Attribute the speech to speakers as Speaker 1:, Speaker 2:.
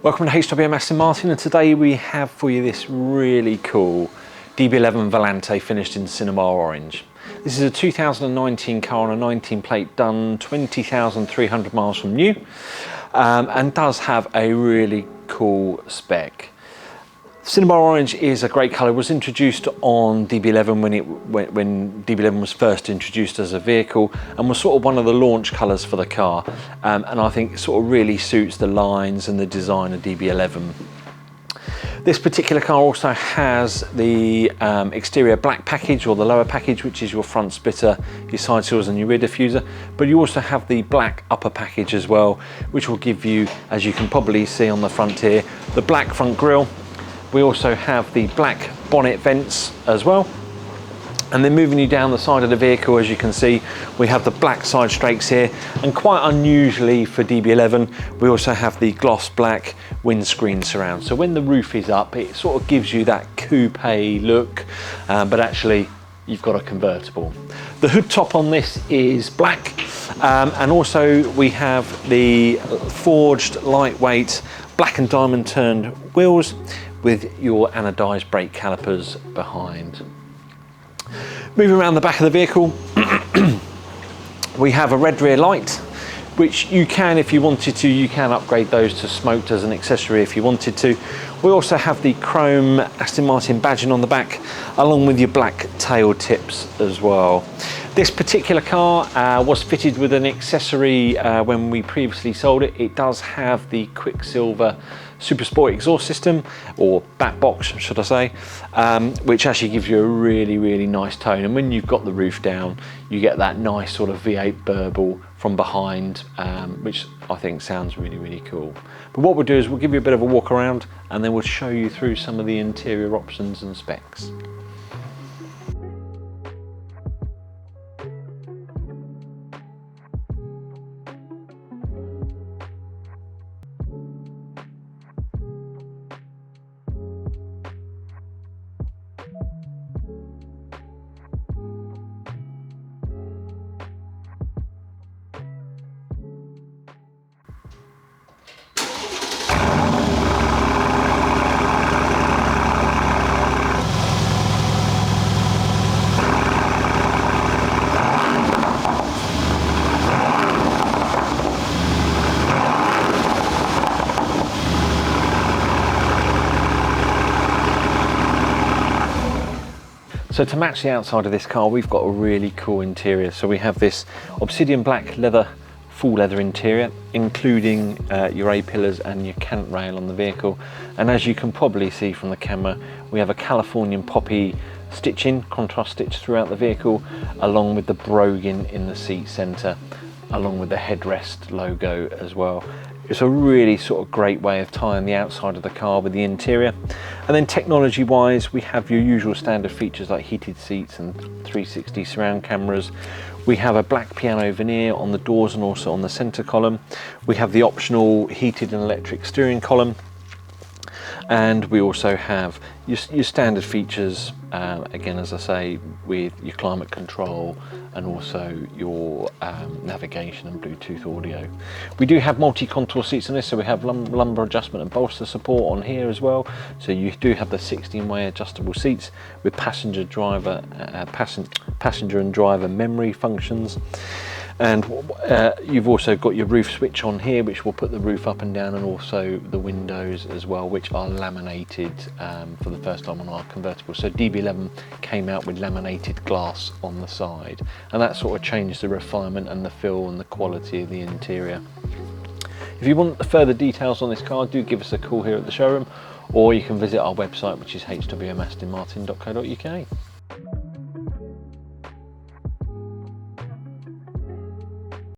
Speaker 1: Welcome to HWM Aston Martin, and today we have for you this really cool DB11 Volante finished in Cinnabar orange. This is a 2019 car on a 19 plate, done 20,300 miles from new, and does have a really cool spec. Cinnabar orange is a great colour. It was introduced on DB11 when DB11 was first introduced as a vehicle, and was sort of one of the launch colours for the car, and I think it sort of really suits the lines and the design of DB11. This particular car also has the exterior black package, or the lower package, which is your front splitter, your side sills and your rear diffuser, but you also have the black upper package as well, which will give you, as you can probably see on the front here, the black front grille. We also have the black bonnet vents as well. And then moving you down the side of the vehicle, as you can see, we have the black side strakes here. And quite unusually for DB11, we also have the gloss black windscreen surround. So when the roof is up, it sort of gives you that coupe look, but actually you've got a convertible. The hood top on this is black. And also we have the forged lightweight black and diamond turned wheels with your anodized brake calipers behind. Moving around the back of the vehicle, we have a red rear light, which you can, if you wanted to, you can upgrade those to smoked as an accessory if you wanted to. We also have the chrome Aston Martin badging on the back, along with your black tail tips as well. This particular car was fitted with an accessory when we previously sold it. It does have the Quicksilver Super Sport exhaust system, or back box should I say, which actually gives you a really nice tone. And when you've got the roof down, you get that nice sort of V8 burble from behind, which I think sounds really cool. But what we'll do is we'll give you a bit of a walk around, and then we'll show you through some of the interior options and specs. So to match the outside of this car, we've got a really cool interior. So we have this obsidian black leather, full leather interior, including your A-pillars and your cant rail on the vehicle. And as you can probably see from the camera, we have a Californian poppy stitching, contrast stitch throughout the vehicle, along with the brogan in the seat center, along with the headrest logo as well. It's a really sort of great way of tying the outside of the car with the interior. And then technology wise, we have your usual standard features like heated seats and 360 surround cameras. We have a black piano veneer on the doors and also on the center column. We have the optional heated and electric steering column. And we also have your standard features, again, as I say, with your climate control and also your navigation and Bluetooth audio. We do have multi-contour seats on this, so we have lumbar adjustment and bolster support on here as well. So you do have the 16-way adjustable seats with passenger and driver memory functions. And you've also got your roof switch on here, which will put the roof up and down, and also the windows as well, which are laminated for the first time on our convertible. So DB11 came out with laminated glass on the side, and that sort of changed the refinement and the feel and the quality of the interior. If you want further details on this car, do give us a call here at the showroom, or you can visit our website, which is hwmastonmartin.co.uk.